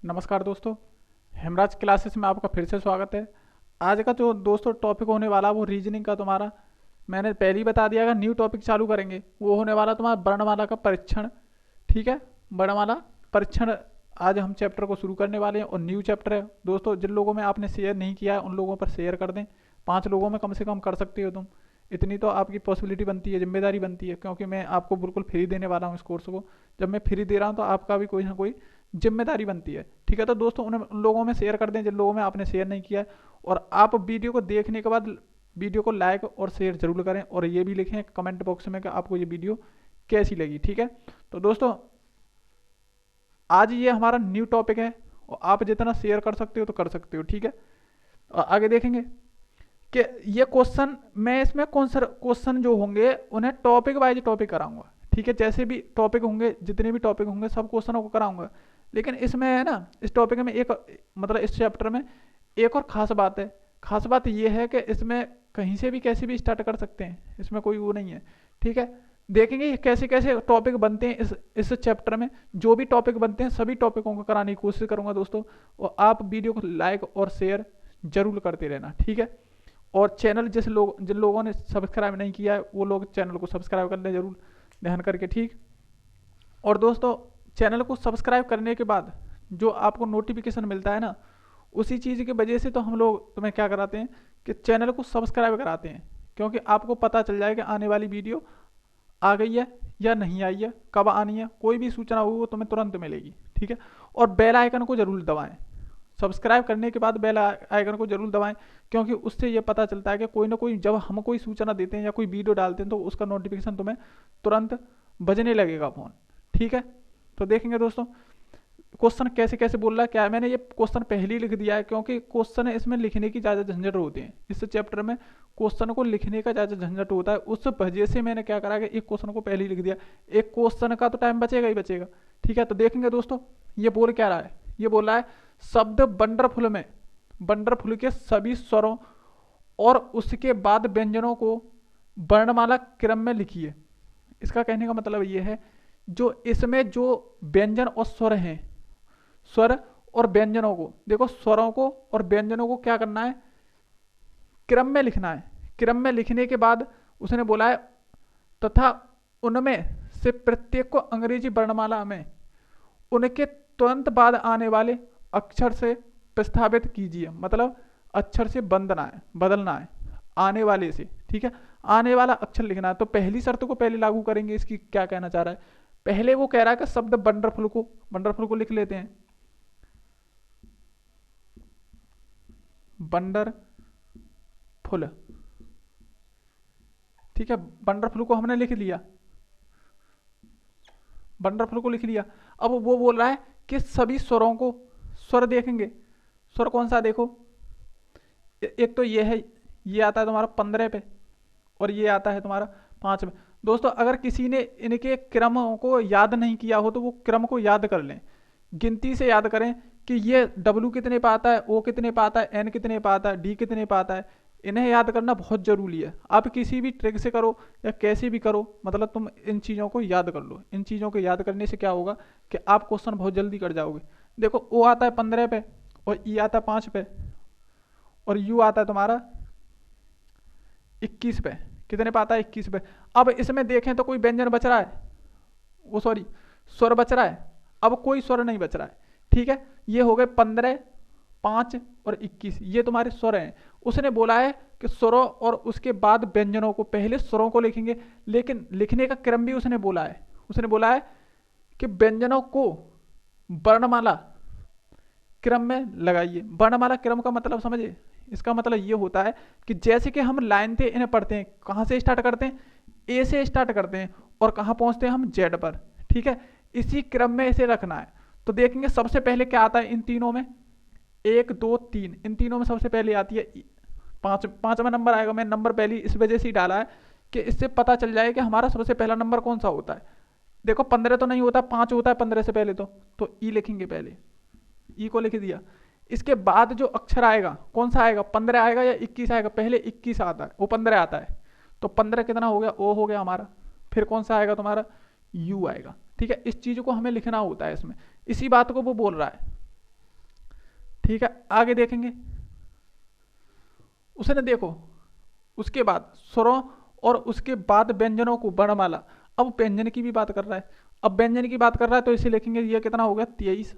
नमस्कार दोस्तों, हेमराज क्लासेस में आपका फिर से स्वागत है। आज का जो दोस्तों टॉपिक होने वाला वो रीजनिंग का तुम्हारा, मैंने पहले ही बता दिया, अगर न्यू टॉपिक चालू करेंगे वो होने वाला तुम्हारा वर्णमाला का परीक्षण। ठीक है, वर्णमाला परीक्षण। आज हम चैप्टर को शुरू करने वाले हैं और न्यू चैप्टर है दोस्तों। जिन लोगों में आपने शेयर नहीं किया है उन लोगों पर शेयर कर दें। 5 लोगों में कम से कम कर सकते हो तुम, इतनी तो आपकी पॉसिबिलिटी बनती है, जिम्मेदारी बनती है, क्योंकि मैं आपको बिल्कुल फ्री देने वाला हूँ इस कोर्स को। जब मैं फ्री दे रहा हूँ तो आपका भी कोई ना कोई जिम्मेदारी बनती है। ठीक है, तो दोस्तों उन लोगों में शेयर कर दें जिन लोगों में आपने शेयर नहीं किया है। और आप वीडियो को देखने के बाद वीडियो को लाइक और शेयर जरूर करें, और ये भी लिखें कमेंट बॉक्स में कि आपको ये वीडियो कैसी लगी। ठीक है, तो दोस्तों आज ये हमारा न्यू टॉपिक है और आप जितना शेयर कर सकते हो तो कर सकते हो। ठीक है, और आगे देखेंगे कि ये क्वेश्चन, मैं इसमें कौन सा क्वेश्चन जो होंगे उन्हें टॉपिक वाइज टॉपिक कराऊंगा। ठीक है, जैसे भी टॉपिक होंगे, जितने भी टॉपिक होंगे सब क्वेश्चनों को कराऊंगा। लेकिन इसमें है ना, इस टॉपिक में एक, मतलब इस चैप्टर में एक और ख़ास बात है। ख़ास बात ये है कि इसमें कहीं से भी कैसे भी स्टार्ट कर सकते हैं, इसमें कोई वो नहीं है। ठीक है, देखेंगे ये कैसे कैसे टॉपिक बनते हैं इस चैप्टर में। जो भी टॉपिक बनते हैं सभी टॉपिकों को कराने की कोशिश करूंगा दोस्तों। और आप वीडियो को लाइक और शेयर जरूर करते रहना। ठीक है, और चैनल जिन लोगों ने सब्सक्राइब नहीं किया है वो लोग चैनल को सब्सक्राइब कर लें जरूर, ध्यान करके। ठीक, और दोस्तों चैनल को सब्सक्राइब करने के बाद जो आपको नोटिफिकेशन मिलता है ना, उसी चीज़ की वजह से तो हम लोग तुम्हें क्या कराते हैं कि चैनल को सब्सक्राइब कराते हैं, क्योंकि आपको पता चल जाए कि आने वाली वीडियो आ गई है या नहीं आई है, कब आनी है, कोई भी सूचना हो वो तुम्हें तुरंत मिलेगी। ठीक है, और बेल आइकन को जरूर दबाएं। सब्सक्राइब करने के बाद बेल आइकन को जरूर दबाएं, क्योंकि उससे ये पता चलता है कि कोई ना कोई, जब हम कोई सूचना देते हैं या कोई वीडियो डालते हैं तो उसका नोटिफिकेशन तुम्हें तुरंत बजने लगेगा फ़ोन। ठीक है, तो देखेंगे दोस्तों क्वेश्चन कैसे कैसे बोल रहा है। क्या है, मैंने ये क्वेश्चन पहले ही लिख दिया है क्योंकि क्वेश्चन इसमें लिखने की ज़्यादा झंझट होती है। इस चैप्टर में क्वेश्चन को लिखने का ज़्यादा झंझट होता है, उस वजह से मैंने क्या करा कि एक क्वेश्चन को पहले ही लिख दिया। एक क्वेश्चन का तो टाइम बचेगा ही बचेगा। ठीक है, तो देखेंगे दोस्तों ये बोल क्या रहा है। ये बोल रहा है शब्द वंडरफुल में वंडरफुल के सभी स्वरों और उसके बाद व्यंजनों को वर्णमाला क्रम में लिखिए। इसका कहने का मतलब ये है, जो इसमें जो व्यंजन और स्वर हैं, स्वर और व्यंजनों को देखो, स्वरों को और व्यंजनों को क्या करना है, क्रम में लिखना है। क्रम में लिखने के बाद उसने बोला है तथा उनमें से प्रत्येक को अंग्रेजी वर्णमाला में उनके तुरंत बाद आने वाले अक्षर से प्रस्तावित कीजिए। मतलब अक्षर से बदलना है आने वाले से। ठीक है, आने वाला अक्षर लिखना है। तो पहली शर्त को पहले लागू करेंगे। इसकी क्या कहना चाह रहा है, पहले वो कह रहा है कि शब्द वंडरफुल को लिख लेते हैं। वंडरफुल, ठीक है, वंडरफुल को हमने लिख लिया, वंडरफुल को लिख लिया। अब वो बोल रहा है कि सभी स्वरों को, स्वर देखेंगे, स्वर कौन सा देखो, एक तो ये है, ये आता है तुम्हारा 15 पे और ये आता है तुम्हारा 5 पे। दोस्तों अगर किसी ने इनके क्रमों को याद नहीं किया हो तो वो क्रम को याद कर लें, गिनती से याद करें कि ये W कितने पे आता है, O कितने पे आता है, N कितने पे आता है, D कितने पे आता है। इन्हें याद करना बहुत ज़रूरी है। आप किसी भी ट्रिक से करो या कैसे भी करो, मतलब तुम इन चीज़ों को याद कर लो। इन चीज़ों को याद करने से क्या होगा कि आप क्वेश्चन बहुत जल्दी कर जाओगे। देखो O आता है 15 पे और E आता है 5 पे और U आता है तुम्हारा 21 पे। कितने पे आता है, 21 पे। अब इसमें देखें तो कोई व्यंजन बच रहा है, वो सॉरी स्वर बच रहा है। अब कोई स्वर नहीं बच रहा है। ठीक है, ये हो गए 15, 5 और 21, ये तुम्हारे स्वर हैं। उसने बोला है कि स्वरों और उसके बाद व्यंजनों को, पहले स्वरों को लिखेंगे, लेकिन लिखने का क्रम भी उसने बोला है। उसने बोला है कि व्यंजनों को वर्णमाला क्रम में लगाइए। वर्णमाला क्रम का मतलब समझिए, इसका मतलब ये होता है कि जैसे कि हम लाइन थे इन्हें पढ़ते हैं, कहाँ से स्टार्ट करते हैं, ए से स्टार्ट करते हैं और कहाँ पहुँचते हैं हम, जेड पर। ठीक है, इसी क्रम में इसे रखना है। तो देखेंगे सबसे पहले क्या आता है इन तीनों में, 1 2 3, इन तीनों में सबसे पहले आती है पाँचवा नंबर आएगा। मैं नंबर पहले इस वजह से ही डाला है कि इससे पता चल जाए कि हमारा सबसे पहला नंबर कौन सा होता है। देखो 15 तो नहीं होता, 5 होता है 15 से पहले। तो ई लिखेंगे, पहले ई को लिख दिया। इसके बाद जो अक्षर आएगा कौन सा आएगा, 15 आएगा या 21 आएगा, पहले 21 आता है, वो 15 आता है। तो 15 कितना हो गया, ओ हो गया हमारा। फिर कौन सा आएगा तुम्हारा, यू आएगा। ठीक है, इस चीज़ को हमें लिखना होता है इसमें, इसी बात को वो बोल रहा है। ठीक है, आगे देखेंगे। उसने देखो उसके बाद स्वरों और उसके बाद व्यंजनों को वर्णमाला। अब व्यंजन की भी बात कर रहा है। अब व्यंजन की बात कर रहा है तो इसे लिखेंगे, ये कितना हो गया 23,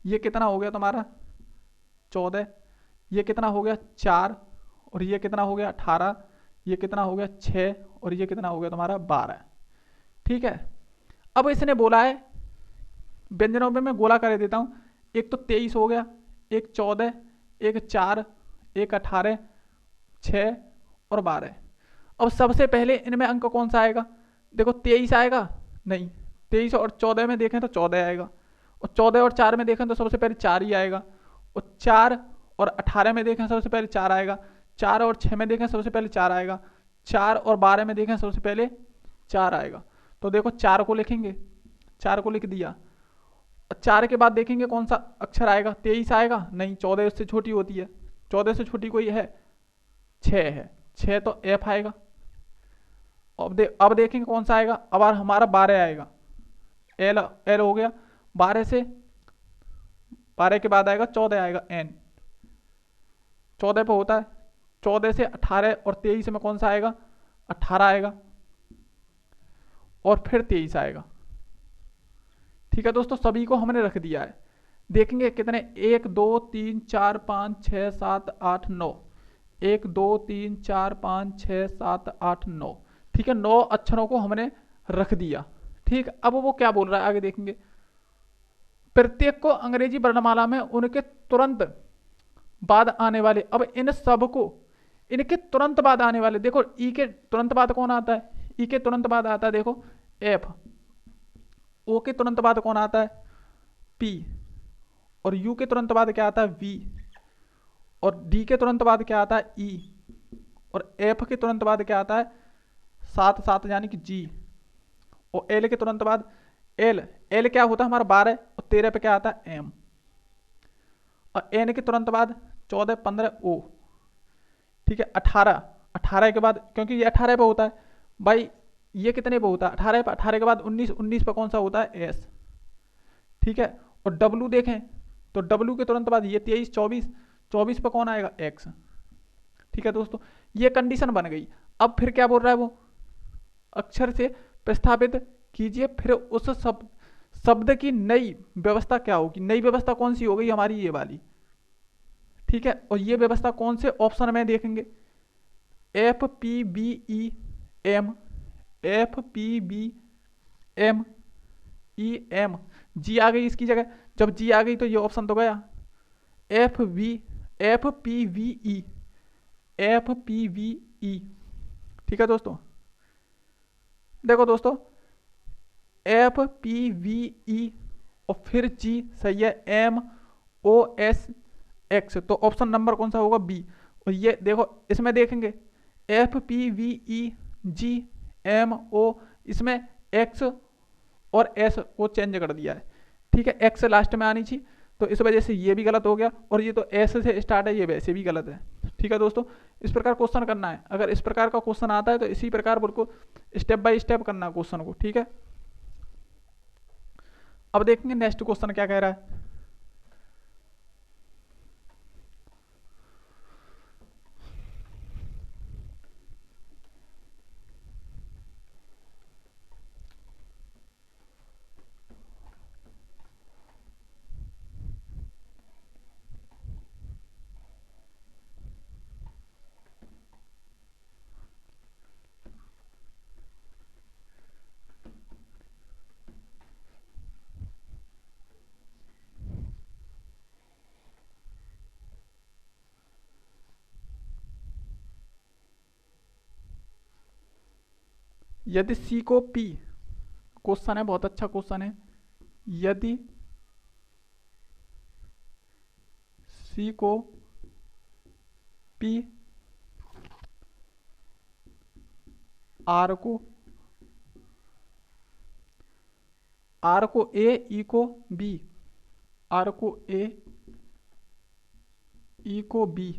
ये कितना हो गया तुम्हारा 14, ये कितना हो गया 4, और ये कितना हो गया 18, ये कितना हो गया 6, और ये कितना हो गया तुम्हारा 12। ठीक है, अब इसने बोला है व्यंजनों में मैं गोला कर देता हूँ। एक तो 23 हो गया, एक 14, एक 4, एक 18, 6 और 12। अब सबसे पहले इनमें अंक कौन सा आएगा? देखो 23 आएगा नहीं, 23 और 14 में देखें तो 14 आएगा, और 14 और 4 में देखें तो सबसे पहले 4 ही आएगा, और 4 और 18 में देखें सबसे पहले 4 आएगा, 4 और 6 में देखें सबसे पहले 4 आएगा, 4 और 12 में देखें सबसे पहले 4 आएगा। तो देखो 4 को लिखेंगे, 4 को लिख दिया। 4 के बाद देखेंगे कौन सा अक्षर आएगा, 23 आएगा नहीं, 14 उससे छोटी होती है, 14 से छोटी कोई है 6 है, 6 तो एफ आएगा। अब देखेंगे कौन सा आएगा, अब हमारा 12 आएगा, एल एल हो गया। 12 के बाद आएगा 14 आएगा एन, 14 पे होता है। 14 से 18 और 23 में कौन सा आएगा, 18 आएगा, और फिर 23 आएगा। ठीक है दोस्तों, सभी को हमने रख दिया है। देखेंगे कितने, 1 2 3 4 5 6 7 8 9, 1 2 3 4 5 6 7 8 9। ठीक है, 9 अक्षरों को हमने रख दिया। ठीक, अब वो क्या बोल रहा है आगे देखेंगे। प्रत्येक को अंग्रेजी वर्णमाला में उनके तुरंत बाद आने वाले, अब इन सब को इनके तुरंत बाद आने वाले, देखो ई के तुरंत बाद कौन आता है, ई के तुरंत बाद आता है देखो एफ, ओ के तुरंत बाद कौन आता है पी, और यू के तुरंत बाद क्या आता है वी, और डी के तुरंत बाद क्या आता है ई, और एफ के तुरंत बाद क्या आता है 7 7 यानी कि जी, और एल के तुरंत बाद एल, एल क्या होता है हमारा 12, और 13 पे क्या आता है एम, और एन के तुरंत बाद 14 15 ओ। ठीक है, 18, 18 के बाद क्योंकि ये 18 पे होता है भाई, ये कितने पे होता है 18 पे, 18 के बाद 19, 19 पे कौन सा होता है एस। ठीक है, और डब्लू देखें तो डब्लू के तुरंत बाद ये 23 24, 24 पे कौन आएगा एक्स। ठीक है दोस्तों, ये कंडीशन बन गई। अब फिर क्या बोल रहा है वो, अक्षर से प्रस्तावित कीजिए, फिर उस शब्द की नई व्यवस्था क्या होगी। नई व्यवस्था कौन सी हो गई हमारी, ये वाली। ठीक है, और ये व्यवस्था कौन से ऑप्शन में देखेंगे, F P B E M, F P B M E M, जी आ गई इसकी जगह। जब जी आ गई तो ये ऑप्शन तो गया, एफ पी वी ई, एफ पी वी ई। ठीक है दोस्तों, देखो दोस्तों एफ पी वी ई और फिर जी सही है, एम ओ एस एक्स, तो ऑप्शन नंबर कौन सा होगा बी। और ये देखो इसमें देखेंगे F P V E G M O, इसमें एक्स और एस को चेंज कर दिया है। ठीक है, एक्स लास्ट में आनी चाहिए, तो इस वजह से ये भी गलत हो गया, और ये तो एस से स्टार्ट है, ये वैसे भी गलत है। ठीक है दोस्तों, इस प्रकार क्वेश्चन करना है। अगर इस प्रकार का क्वेश्चन आता है तो इसी प्रकार बिल्कुल स्टेप बाय स्टेप करना है क्वेश्चन को। ठीक है, अब देखेंगे नेक्स्ट क्वेश्चन क्या कह रहा है। यदि सी को पी, क्वेश्चन है बहुत अच्छा क्वेश्चन है, यदि सी को पी, आर को ए, ई को बी, आर को ए, ई को बी,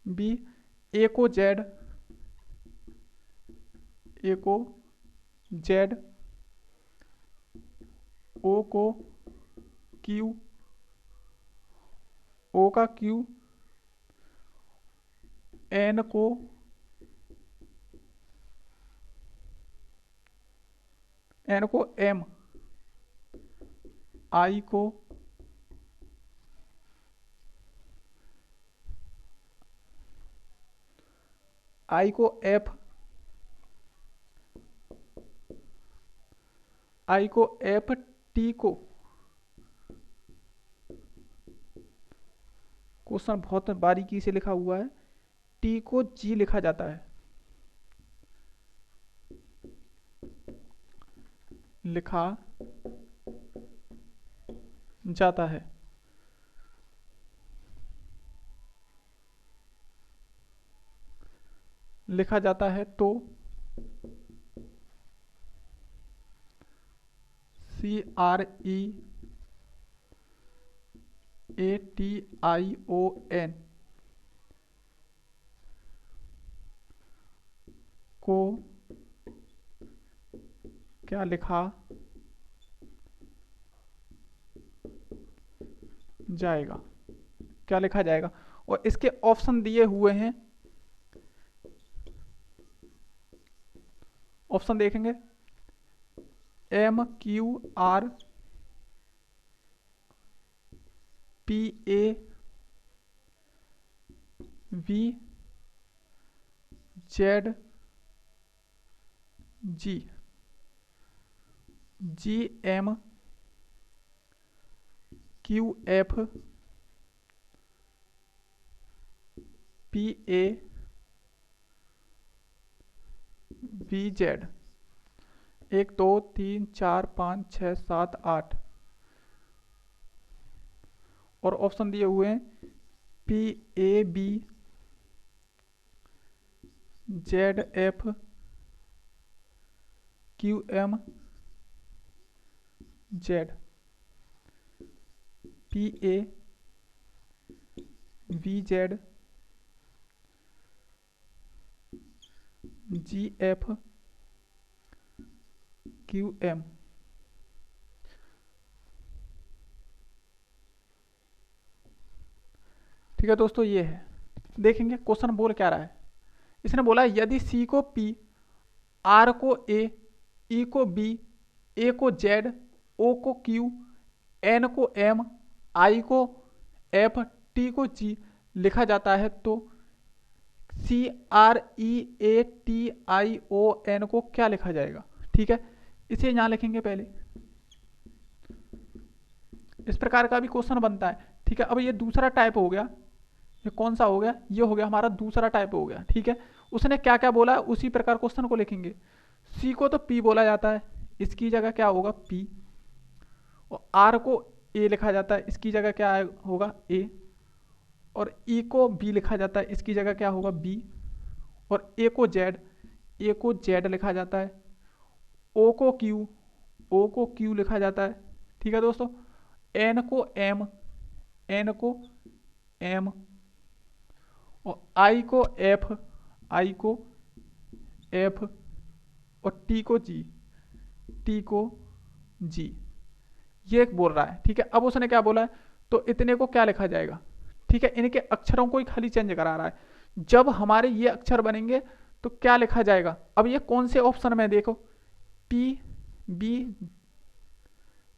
बी ए को जेड, ए को जेड, ओ को क्यू, ओ का क्यू, एन को एम, आई को एफ, टी को, क्वेश्चन बहुत बारीकी से लिखा हुआ है, टी को जी लिखा जाता है, लिखा जाता है। लिखा जाता है तो CREATION को क्या लिखा जाएगा, क्या लिखा जाएगा। और इसके ऑप्शन दिए हुए हैं, ऑप्शन देखेंगे, MQR PA VZ GM QF PA VZ। 1 2 3 4 5 6 7 8 और ऑप्शन दिए हुए हैं PAB ZF QM Z PA VZ GF QM। ठीक है दोस्तों, ये है। देखेंगे क्वेश्चन बोल क्या रहा है। इसने बोला यदि सी को पी, आर को ए, ई को बी, ए को जेड, ओ को क्यू, एन को एम, आई को एफ, टी को जी लिखा जाता है तो CREATION को क्या लिखा जाएगा। ठीक है, इसे यहां लिखेंगे पहले। इस प्रकार का भी क्वेश्चन बनता है। ठीक है, अब ये दूसरा टाइप हो गया। ये कौन सा हो गया, ये हो गया हमारा दूसरा टाइप हो गया। ठीक है, उसने क्या क्या बोला है उसी प्रकार क्वेश्चन को लिखेंगे। सी को तो पी बोला जाता है, इसकी जगह क्या होगा पी। और आर को ए लिखा जाता है, इसकी जगह क्या होगा ए। और ई को बी लिखा जाता है, इसकी जगह क्या होगा बी। और ए को जेड लिखा जाता है। ओ को क्यू लिखा जाता है। ठीक है दोस्तों, एन को एम, और आई को एफ, और टी को जी। ये एक बोल रहा है। ठीक है, अब उसने क्या बोला है तो इतने को क्या लिखा जाएगा। ठीक है, इनके अक्षरों को ही खाली चेंज करा रहा है। जब हमारे ये अक्षर बनेंगे तो क्या लिखा जाएगा। अब ये कौन से ऑप्शन में देखो, पी बी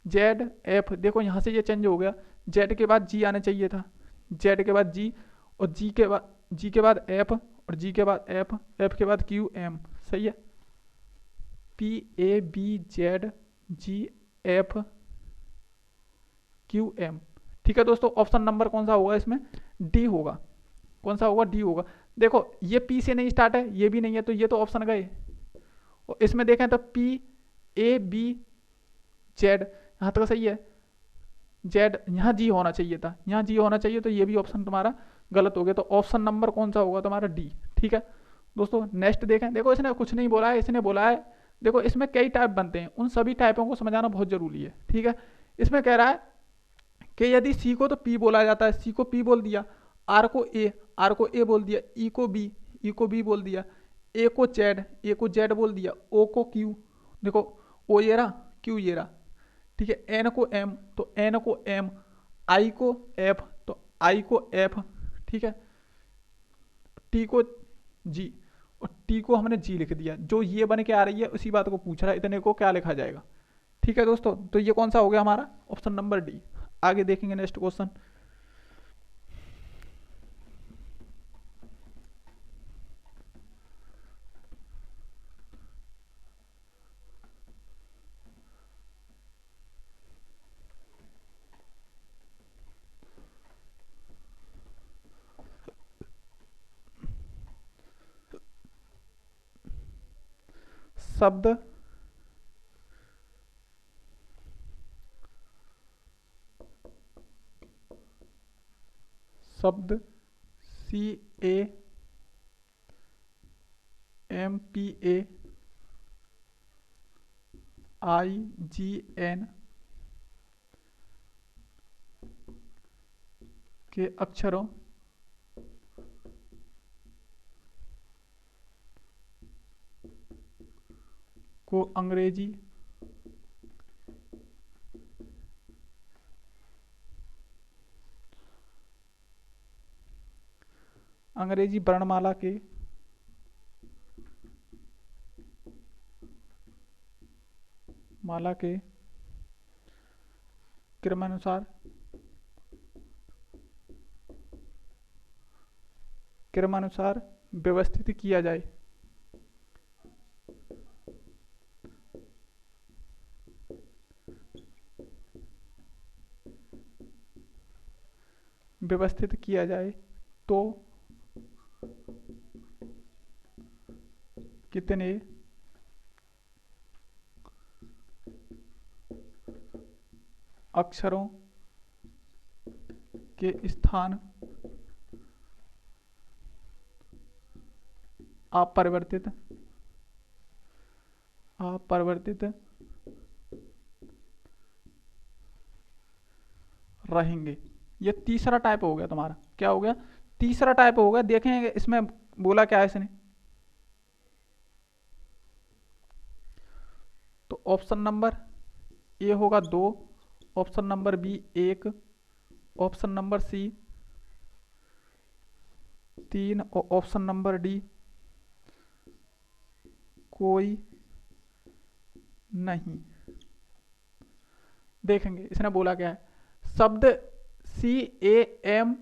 जेड एफ, देखो यहां से ये चेंज हो गया। जेड के बाद जी आना चाहिए था, जेड के बाद जी, और जी के बाद एफ, और जी के बाद एफ, एफ के बाद क्यू एम। सही है, PABZGF QM। ठीक है दोस्तों, ऑप्शन नंबर कौन सा होगा इसमें, डी होगा। कौन सा होगा, डी होगा। देखो ये पी से नहीं स्टार्ट है, ये भी नहीं है, तो ये तो ऑप्शन गए। और इसमें देखें तो PABZ यहाँ तक सही है, जेड यहाँ जी होना चाहिए था, यहाँ जी होना चाहिए, तो ये भी ऑप्शन तुम्हारा गलत हो गया। तो ऑप्शन नंबर कौन सा होगा तुम्हारा डी। ठीक है दोस्तों, नेक्स्ट देखें। देखो इसने कुछ नहीं बोला है, इसने बोला है देखो इसमें कई टाइप बनते हैं, उन सभी टाइपों को समझाना बहुत जरूरी है। ठीक है, इसमें कह रहा है कि यदि सी को तो पी बोला जाता है, सी को पी बोल दिया, आर को ए बोल दिया, ई को बी बोल दिया, ए को जेड बोल दिया, ओ को क्यू, देखो ओ ये रहा, क्यू ये रहा। ठीक है, एन को एम तो एन को एम, आई को एफ तो आई को एफ, ठीक है, टी को जी और टी को हमने जी लिख दिया। जो ये बन के आ रही है उसी बात को पूछ रहा है, इतने को क्या लिखा जाएगा। ठीक है दोस्तों, तो ये कौन सा हो गया हमारा, ऑप्शन नंबर डी। आगे देखेंगे नेक्स्ट क्वेश्चन। शब्द शब्द C A M P A I G N के अक्षरों को अंग्रेजी वर्णमाला के क्रमानुसार व्यवस्थित किया जाए। तो कितने अक्षरों के स्थान अपरिवर्तित रहेंगे। ये तीसरा टाइप हो गया तुम्हारा, क्या हो गया, तीसरा टाइप हो गया। देखेंगे इसमें बोला क्या है इसने। तो ऑप्शन नंबर ए होगा 2, option number B 1, option number C 3 और ऑप्शन नंबर डी कोई नहीं। देखेंगे इसने बोला क्या है। शब्द C A M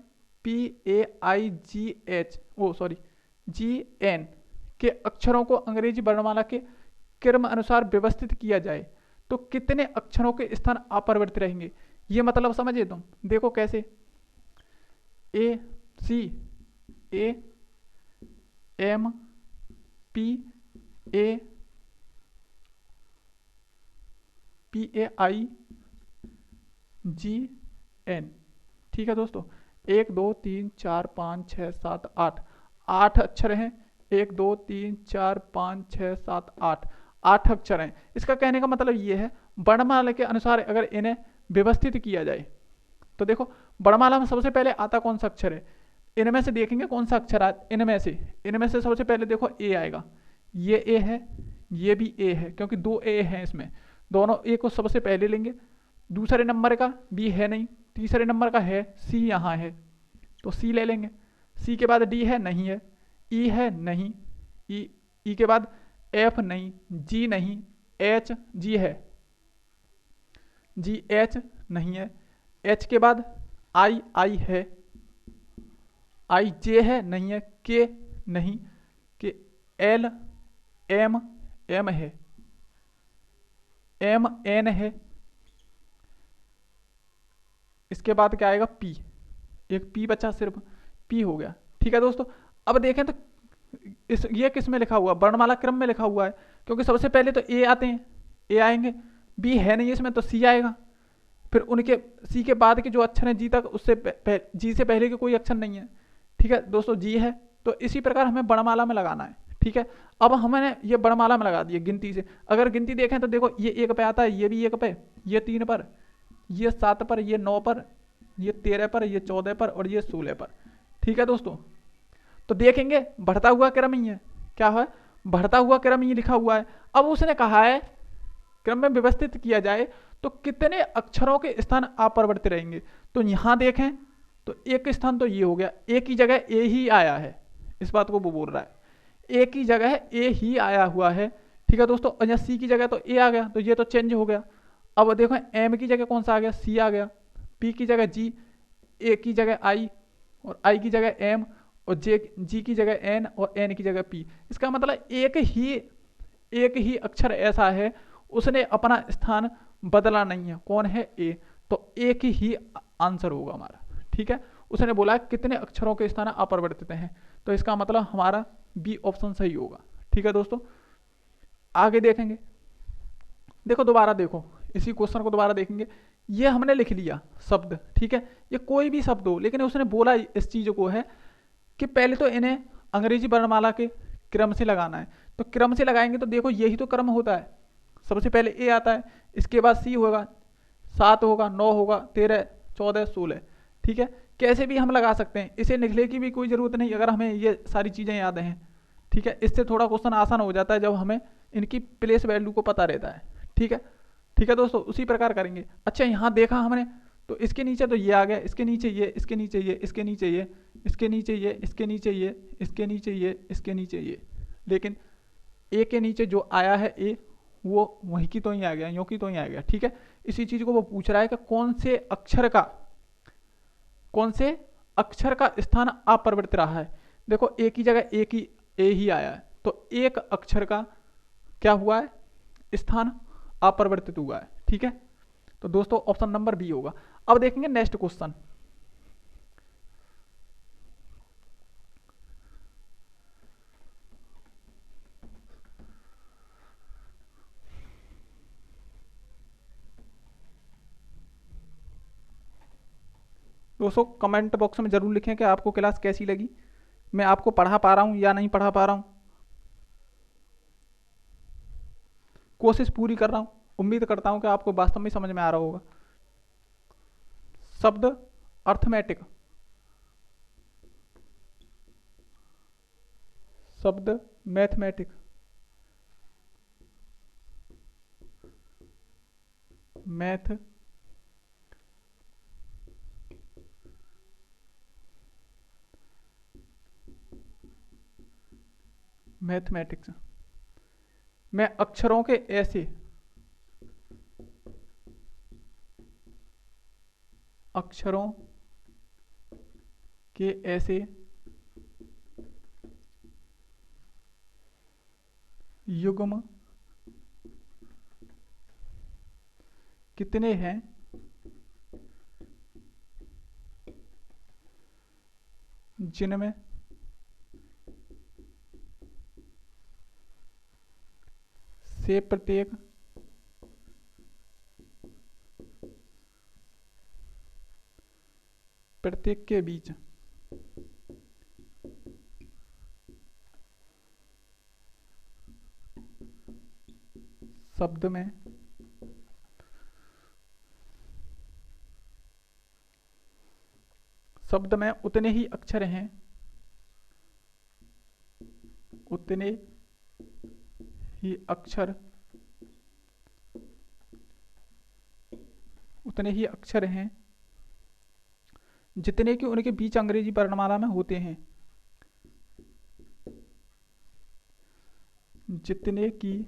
P A I G H G N के अक्षरों को अंग्रेजी वर्णमाला के क्रम अनुसार व्यवस्थित किया जाए तो कितने अक्षरों के स्थान अपरिवर्तित रहेंगे। ये मतलब समझिए तुम, देखो कैसे, A C A M P A I G N. ठीक है दोस्तों, 1 2 3 4 5 6 7 8 अक्षर हैं। 1 2 3 4 5 6 7 8 अक्षर हैं। इसका कहने का मतलब ये है वर्णमाला के अनुसार अगर इन्हें व्यवस्थित किया जाए तो देखो वर्णमाला में सबसे पहले आता कौन सा अक्षर है, इनमें से देखेंगे कौन सा अक्षर आता, इनमें से सबसे पहले देखो ए आएगा, ये ए है, ये भी ए है, क्योंकि 2 ए हैं इसमें, दोनों ए को सबसे पहले लेंगे। दूसरे नंबर का बी है नहीं, तीसरे नंबर का है, सी यहाँ है तो सी ले लेंगे। सी के बाद डी है, नहीं है, ई है, नहीं, ई के बाद एफ नहीं, जी नहीं, एच जी है, जी एच नहीं है, एच के बाद आई है, आई जे है, नहीं है, के नहीं, के एल एम है, एम एन है, इसके बाद क्या आएगा पी, एक पी बचा, सिर्फ पी हो गया। ठीक है दोस्तों, अब देखें तो ये किस में लिखा हुआ, वर्णमाला क्रम में लिखा हुआ है, क्योंकि सबसे पहले तो ए आते हैं, ए आएंगे, बी है नहीं इसमें तो सी आएगा, फिर उनके सी के बाद के जो अक्षर हैं जी तक, उससे जी से पहले के कोई अक्षर नहीं है। ठीक है दोस्तों, जी है, तो इसी प्रकार हमें वर्णमाला में लगाना है। ठीक है, अब हमने ये वर्णमाला में लगा दिए गिनती से। अगर गिनती देखें तो देखो ये 1 पे आता है, ये भी 1 पे, ये 3 पर, ये 7 पर, ये 9 पर, ये 13 पर, ये 14 पर और ये 16 पर। ठीक है दोस्तों, तो देखेंगे बढ़ता हुआ क्रम ही है, क्या है, बढ़ता हुआ क्रम ही लिखा हुआ है। अब उसने कहा है क्रम में व्यवस्थित किया जाए तो कितने अक्षरों के स्थान अपरिवर्तित रहेंगे। तो यहां देखें तो एक स्थान तो ये हो गया, एक ही जगह ए ही आया है, इस बात को वो बोल रहा है, एक ही जगह ए ही आया हुआ है। ठीक है दोस्तों, और यहाँ सी की जगह तो ए आ गया, तो ये तो चेंज हो गया। अब देखो एम की जगह कौन सा आ गया, सी आ गया, पी की जगह जी, ए की जगह आई, और आई की जगह एम, और जी की जगह एन, और एन की जगह पी। इसका मतलब एक ही अक्षर ऐसा है उसने अपना स्थान बदला नहीं है। कौन है, ए। तो एक ही आंसर होगा हमारा। ठीक है, उसने बोला कितने अक्षरों के स्थान अपरिवर्तित हैं, तो इसका मतलब हमारा बी ऑप्शन सही होगा। ठीक है दोस्तों, आगे देखेंगे। देखो दोबारा देखो, इसी क्वेश्चन को दोबारा देखेंगे। ये हमने लिख लिया शब्द, ठीक है, ये कोई भी शब्द हो, लेकिन उसने बोला इस चीज को है कि पहले तो इन्हें अंग्रेजी वर्णमाला के क्रम से लगाना है। तो क्रम से लगाएंगे तो देखो यही तो क्रम होता है, सबसे पहले ए आता है, इसके बाद सी होगा, 7 होगा, 9 होगा, 13, 14, 16। ठीक है, कैसे भी हम लगा सकते हैं, इसे लिखने की भी कोई ज़रूरत नहीं अगर हमें ये सारी चीज़ें याद हैं। ठीक है, इससे थोड़ा क्वेश्चन आसान हो जाता है जब हमें इनकी प्लेस वैल्यू को पता रहता है। ठीक है, ठीक है दोस्तों, उसी प्रकार करेंगे। अच्छा, यहाँ देखा हमने तो इसके नीचे तो ये आ गया, इसके नीचे ये, इसके नीचे ये, इसके नीचे ये, इसके नीचे ये, इसके नीचे ये, इसके नीचे ये, इसके नीचे ये, लेकिन ए के नीचे जो आया है ए, वो वहीं की तो ही आ गया, यों की तो ही आ गया। ठीक है, इसी चीज को वो पूछ रहा है कि कौन से अक्षर का स्थान अपरिवर्तित रहा है। देखो ए की जगह ए ही आया है, तो एक अक्षर का क्या हुआ है, स्थान अपरिवर्तित हुआ है। ठीक है, तो दोस्तों ऑप्शन नंबर बी होगा। अब देखेंगे नेक्स्ट क्वेश्चन। दोस्तों कमेंट बॉक्स में जरूर लिखें कि आपको क्लास कैसी लगी, मैं आपको पढ़ा पा रहा हूं या नहीं पढ़ा पा रहा हूं। कोशिश पूरी कर रहा हूं, उम्मीद करता हूं कि आपको वास्तव में समझ में आ रहा होगा। शब्द अर्थमेटिक, शब्द मैथमेटिक, मैथ मैथमेटिक्स में अक्षरों के ऐसे युग्म कितने हैं जिनमें से प्रत्येक के बीच शब्द में उतने ही अक्षर हैं, उतने ही अक्षर हैं जितने कि उनके बीच अंग्रेजी वर्णमाला में होते हैं, जितने कि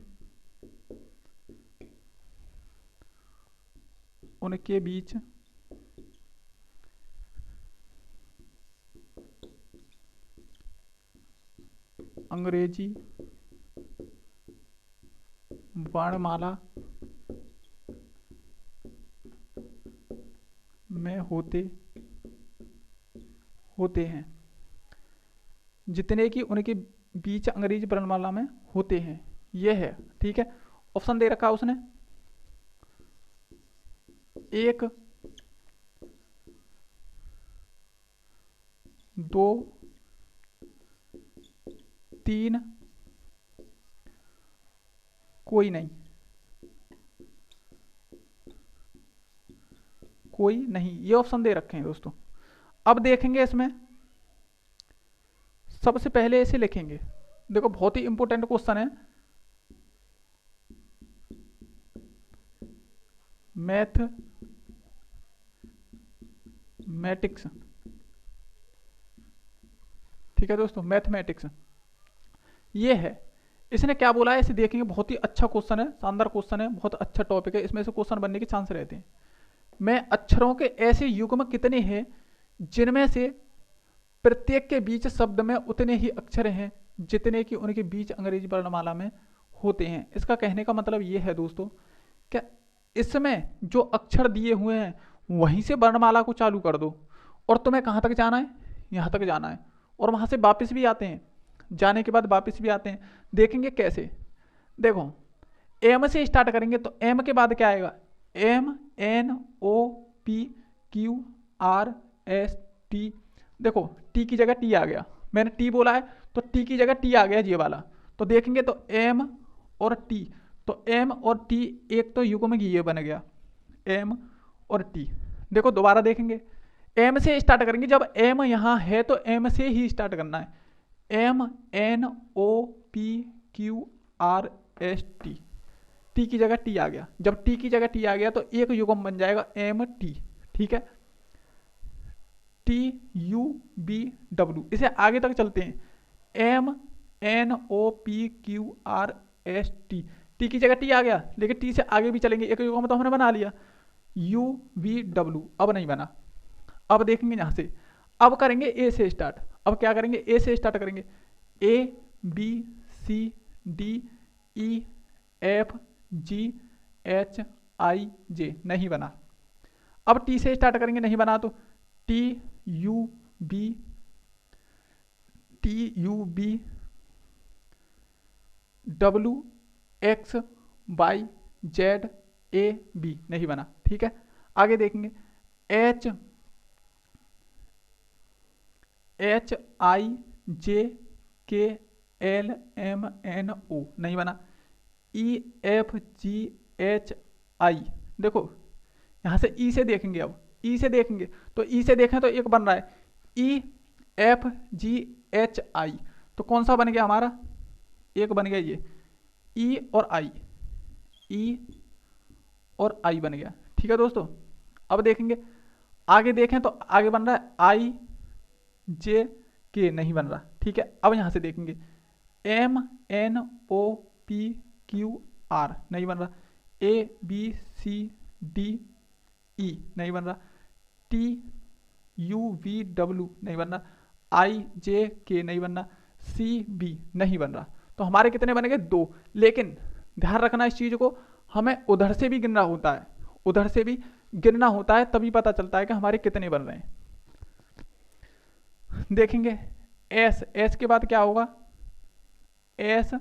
उनके बीच अंग्रेजी वर्णमाला में होते हैं, जितने कि उनके बीच अंग्रेजी वर्णमाला में होते हैं, ये है। ठीक है, ऑप्शन दे रखा उसने 1, 2, 3, कोई नहीं, ये ऑप्शन दे रखे हैं दोस्तों। अब देखेंगे इसमें सबसे पहले इसे लिखेंगे। देखो बहुत ही इंपॉर्टेंट क्वेश्चन है, मैथमेटिक्स। ठीक है दोस्तों, मैथमेटिक्स ये है। इसने क्या बोला है इसे देखेंगे, बहुत ही अच्छा क्वेश्चन है, शानदार क्वेश्चन है, बहुत अच्छा टॉपिक है, इसमें से क्वेश्चन बनने के चांस रहते हैं। में अक्षरों के ऐसे युग्म कितने हैं जिनमें से प्रत्येक के बीच शब्द में उतने ही अक्षर हैं जितने कि उनके बीच अंग्रेजी वर्णमाला में होते हैं। इसका कहने का मतलब ये है दोस्तों, क्या इसमें जो अक्षर दिए हुए हैं वहीं से वर्णमाला को चालू कर दो और तुम्हें कहाँ तक जाना है, यहाँ तक जाना है, और वहाँ से वापस भी आते हैं, जाने के बाद वापस भी आते हैं। देखेंगे कैसे, देखो एम से स्टार्ट करेंगे तो एम के बाद क्या आएगा, M N O P Q R S T. देखो टी की जगह टी आ गया, मैंने टी बोला है तो टी की जगह टी आ गया ये वाला। तो देखेंगे तो एम और टी, तो एम और टी एक तो युग्म की ये बन गया, एम और टी। देखो दोबारा देखेंगे, एम से स्टार्ट करेंगे, जब एम यहाँ है तो एम से ही स्टार्ट करना है, M N O P Q R S T. T की जगह टी आ गया, जब टी की जगह टी आ गया तो एक युग्म बन जाएगा एम टी। ठीक है, टी यू बी डब्ल्यू। इसे आगे तक चलते हैं, M N O P Q R S T. T की जगह टी आ गया, लेकिन टी से आगे भी चलेंगे, एक युग्म तो हमने बना लिया, यू वी डब्ल्यू अब नहीं बना। अब देखेंगे यहां से, अब करेंगे ए से स्टार्ट। अब क्या करेंगे, ए से स्टार्ट करेंगे, A B C D E F G H I J नहीं बना। अब टी से स्टार्ट करेंगे, नहीं बना, तो T U B W X Y Z A B नहीं बना। ठीक है, आगे देखेंगे, H I J K L M N ओ नहीं बना, ई एफ जी एच आई। देखो यहां से ई से देखेंगे, अब ई से देखेंगे तो ई से देखें तो एक बन रहा है, ई एफ जी एच आई। तो कौन सा बन गया हमारा, एक बन गया ये, ई और आई, ई और आई बन गया। ठीक है दोस्तों, अब देखेंगे, आगे देखें तो आगे बन रहा है आई जे के नहीं बन रहा। ठीक है, अब यहां से देखेंगे, M N O P Q R नहीं बन रहा, ए बी सी डी ई नहीं बन रहा, टी यू वी डब्ल्यू नहीं बन रहा, आई जे के नहीं बन रहा, सी बी नहीं बन रहा। तो हमारे कितने बनेंगे, दो। लेकिन ध्यान रखना इस चीज को, हमें उधर से भी गिनना होता है, उधर से भी गिनना होता है, तभी पता चलता है कि हमारे कितने बन रहे हैं। देखेंगे एस, एस के बाद क्या होगा, S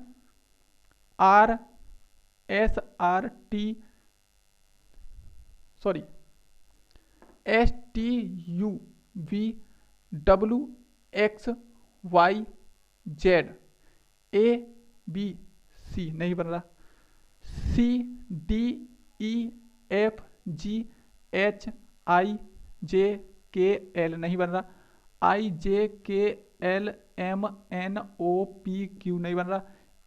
R T sorry S T U V W X Y Z A B C नहीं बन रहा, C D E F G H I J K L नहीं बन रहा, I J K L M N O P Q नहीं बन रहा,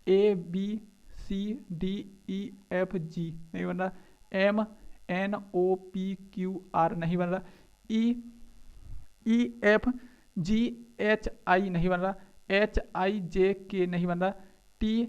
A B C D E F G नहीं बन रहा, M N O P Q R नहीं बन रहा, ई एफ जी एच आई नहीं बन रहा, एच आई जे के नहीं बन रहा, टी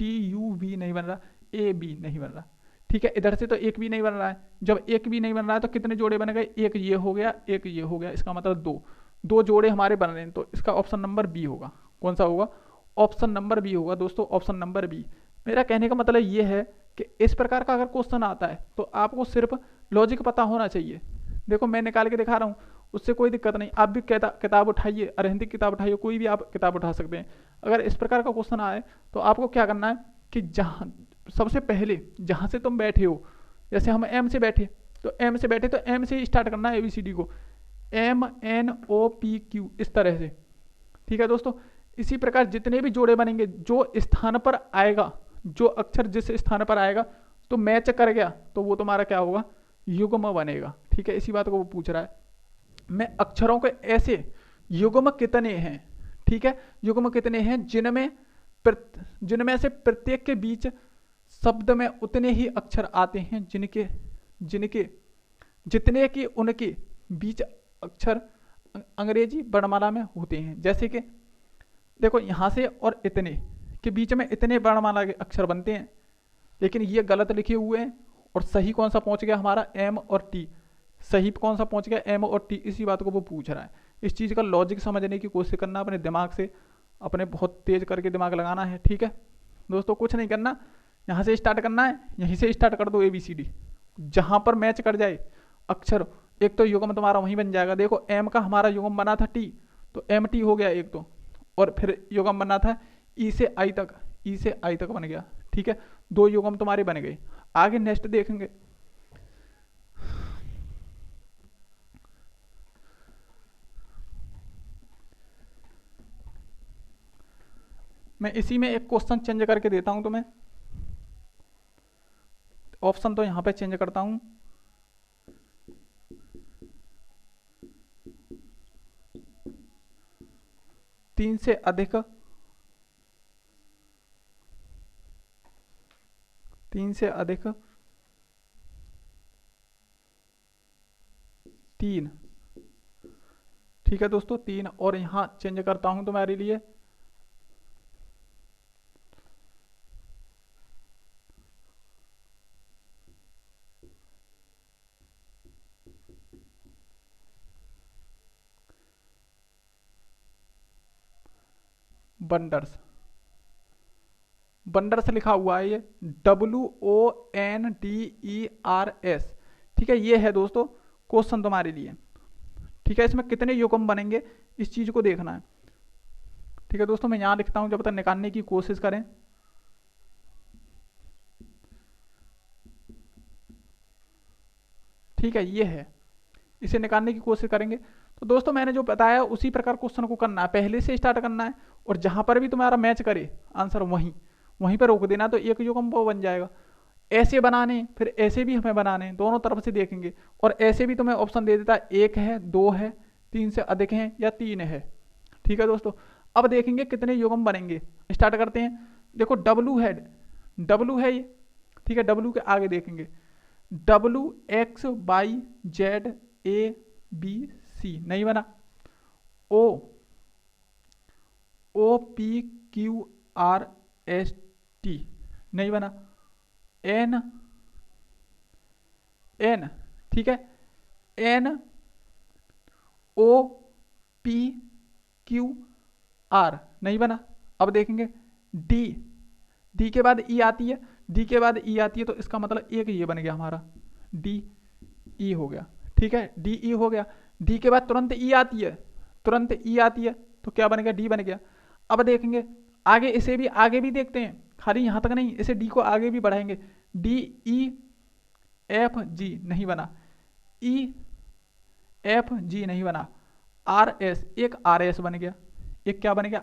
यू वी नहीं बन रहा, ए बी नहीं बन रहा। ठीक है, इधर से तो एक भी नहीं बन रहा है, जब एक भी नहीं बन रहा है तो कितने जोड़े बन गए, एक ये हो गया, एक ये हो गया, इसका मतलब दो जोड़े हमारे बन रहे हैं। तो इसका ऑप्शन नंबर बी होगा। कौन सा होगा, ऑप्शन नंबर बी होगा दोस्तों, ऑप्शन नंबर बी। मेरा कहने का मतलब ये है कि इस प्रकार का अगर क्वेश्चन आता है तो आपको सिर्फ लॉजिक पता होना चाहिए। देखो मैं निकाल के दिखा रहा हूँ, उससे कोई दिक्कत नहीं, आप भी किताब उठाइए, अरहिंदी किताब उठाइए, कोई भी आप किताब उठा सकते हैं। अगर इस प्रकार का क्वेश्चन आए तो आपको क्या करना है कि जहाँ सबसे पहले जहाँ से तुम बैठे हो, जैसे हम एम से बैठे तो एम से ही स्टार्ट करना है ABCD को, M N O P Q इस तरह से। ठीक है दोस्तों, इसी प्रकार जितने भी जोड़े बनेंगे, जो स्थान पर आएगा, जो अक्षर जिस स्थान पर आएगा तो मैच कर गया तो वो तुम्हारा क्या होगा, युग्म बनेगा। ठीक है, इसी बात को वो पूछ रहा है, मैं अक्षरों के ऐसे युग्म कितने हैं। ठीक है, युग्म कितने हैं जिनमें से प्रत्येक के बीच शब्द में उतने ही अक्षर आते हैं जिनके जिनके जितने कि उनके बीच अक्षर अंग्रेजी वर्णमाला में होते हैं। जैसे कि देखो यहाँ से और इतने के बीच में इतने वर्णमाला के अक्षर बनते हैं, लेकिन ये गलत लिखे हुए हैं। और सही कौन सा पहुंच गया हमारा, एम और टी। सही कौन सा पहुंच गया, एम और टी। इसी बात को वो पूछ रहा है। इस चीज़ का लॉजिक समझने की कोशिश करना, अपने दिमाग से, अपने बहुत तेज करके दिमाग लगाना है। ठीक है दोस्तों, कुछ नहीं करना, यहाँ से स्टार्ट करना है, यहीं से स्टार्ट कर दो ABCD। जहाँ पर मैच कर जाए अक्षर, एक तो युग्म तुम्हारा वहीं बन जाएगा। देखो एम का हमारा युग्म बना था टी, तो MT हो गया एक तो, और फिर युग्म बनना था ई से आई तक, ई से आई तक बन गया। ठीक है, 2 युग्म तुम्हारे बन गए। आगे नेक्स्ट देखेंगे। मैं इसी में एक क्वेश्चन चेंज करके देता हूं तुम्हें। ऑप्शन तो यहां पे चेंज करता हूं। तीन से अधिक, 3 से अधिक 3। ठीक है दोस्तों, 3। और यहां चेंज करता हूं तुम्हारे लिए बंडर्स। बंडर्स लिखा हुआ है ये, WONDERS। ठीक है, ये है दोस्तों क्वेश्चन तुम्हारे लिए। ठीक है, इसमें कितने युग्म बनेंगे इस चीज को देखना है। ठीक है दोस्तों, मैं यहां लिखता हूं, जब तक निकालने की कोशिश करें। ठीक है, ये है, इसे निकालने की कोशिश करेंगे। तो दोस्तों मैंने जो बताया उसी प्रकार क्वेश्चन को करना है, पहले से स्टार्ट करना है, और जहां पर भी तुम्हारा मैच करे आंसर वहीं वहीं पर रोक देना, तो एक युग्म वो बन जाएगा। ऐसे बनाने, फिर ऐसे भी हमें बनाने, दोनों तरफ से देखेंगे। और ऐसे भी तुम्हें ऑप्शन दे देता है, 1 है, 2 है, 3 से अधिक है, या 3 है। ठीक है दोस्तों, अब देखेंगे कितने युग्म बनेंगे। स्टार्ट करते हैं। देखो W है, W है ये। ठीक है, W के आगे देखेंगे, WXYZABC नहीं बना। OPQRST नहीं बना। N, ठीक है, NOPQR नहीं बना। अब देखेंगे D के बाद E आती है, D के बाद E आती है, तो इसका मतलब एक ये बन गया हमारा, DE हो गया। ठीक है, DE हो गया। D के बाद तुरंत E आती है, तुरंत E आती है, तो क्या बन गया, D बन गया। अब देखेंगे आगे, इसे भी आगे भी देखते हैं, खाली यहां तक नहीं, इसे D को आगे भी बढ़ाएंगे। DEFG नहीं बना, EFG नहीं बना। RS, एक RS बन गया, एक क्या बन गया,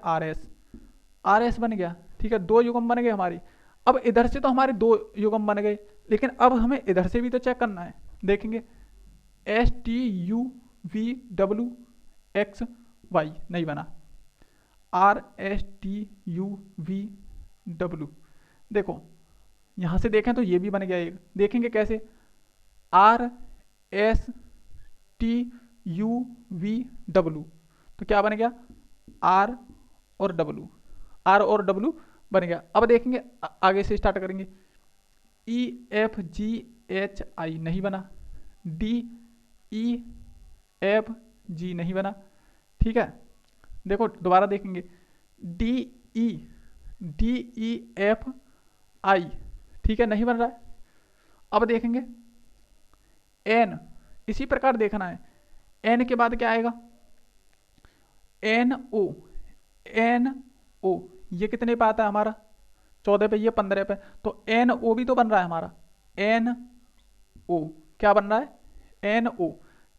RS बन गया। ठीक है, 2 युग्म बन गए हमारी। अब इधर से तो हमारे 2 युग्म बन गए, लेकिन अब हमें इधर से भी तो चेक करना है। देखेंगे STUVWXY नहीं बना, RSTUVW। देखो यहां से देखें तो ये भी बन गया एक। देखेंगे कैसे, RSTUVW, तो क्या बन गया, R और W बन गया। अब देखेंगे आगे से स्टार्ट करेंगे। EFGHI नहीं बना, DEFG नहीं बना। ठीक है, देखो दोबारा देखेंगे, DEFI, ठीक है, नहीं बन रहा है। अब देखेंगे N, इसी प्रकार देखना है। N के बाद क्या आएगा, NO, ये कितने पे आता है हमारा, 14 पे, ये 15 पे, तो NO भी तो बन रहा है हमारा। NO क्या बन रहा है,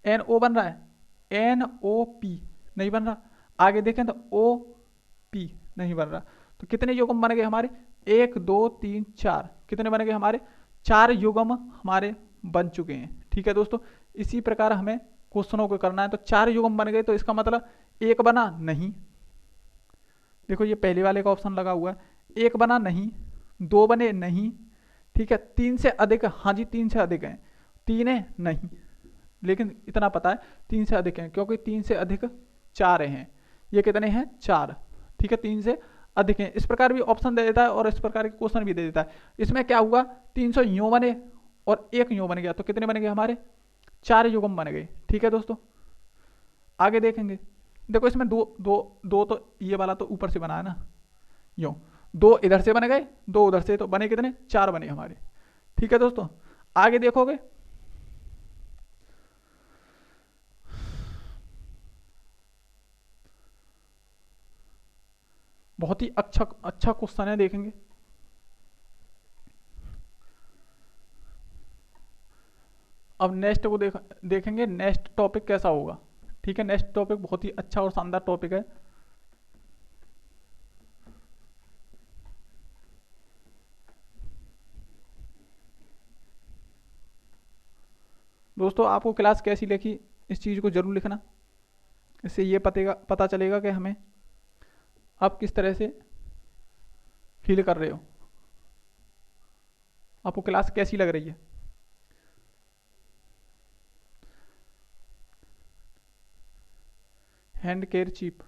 NO बन रहा है। NOP नहीं बन रहा। आगे देखें तो OP नहीं बन रहा। तो कितने युग्म बन गए हमारे, 1 2 3 4, कितने बन गए हमारे, 4 युग्म हमारे बन चुके हैं। ठीक है दोस्तों, इसी प्रकार हमें क्वेश्चनों को करना है। तो 4 युग्म बन गए, तो इसका मतलब 1 बना नहीं। देखो ये पहले वाले का ऑप्शन लगा हुआ है, 1 बना नहीं, 2 बने नहीं। ठीक है, 3 से अधिक, हाँ जी 3 से अधिक है, 3 है नहीं, लेकिन इतना पता है 3 से अधिक हैं, क्योंकि 3 से अधिक 4 हैं। ये कितने हैं? 4। ठीक है, 3 से अधिक हैं। इस प्रकार भी ऑप्शन दे देता है और इस प्रकार के क्वेश्चन भी दे देता है। इसमें क्या हुआ, 300 यूं बने और एक यूं बन गया, तो कितने बन गए हमारे? 4 युग्म बन गए। ठीक है दोस्तों, आगे देखेंगे। देखो इसमें दो दो दो, तो ये वाला तो ऊपर से बना है ना, यूं 2 इधर से बन गए, 2 उधर से, तो बने कितने? 4 बने हमारे। ठीक है दोस्तों, आगे देखोगे। बहुत ही अच्छा अच्छा क्वेश्चन है, देखेंगे। अब नेक्स्ट को देखेंगे नेक्स्ट टॉपिक कैसा होगा। ठीक है, नेक्स्ट टॉपिक बहुत ही अच्छा और शानदार टॉपिक है। दोस्तों आपको क्लास कैसी लगी, इस चीज़ को जरूर लिखना। इससे ये पता चलेगा कि हमें आप किस तरह से फील कर रहे हो, आपको क्लास कैसी लग रही है। हैंड केयर चीप,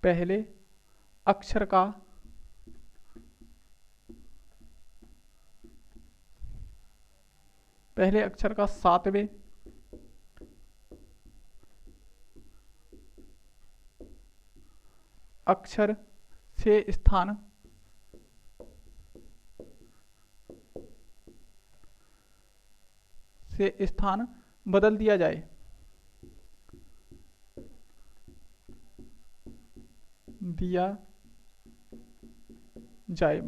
पहले अक्षर का पहले अक्षर का 7वें अक्षर से स्थान बदल दिया जाए।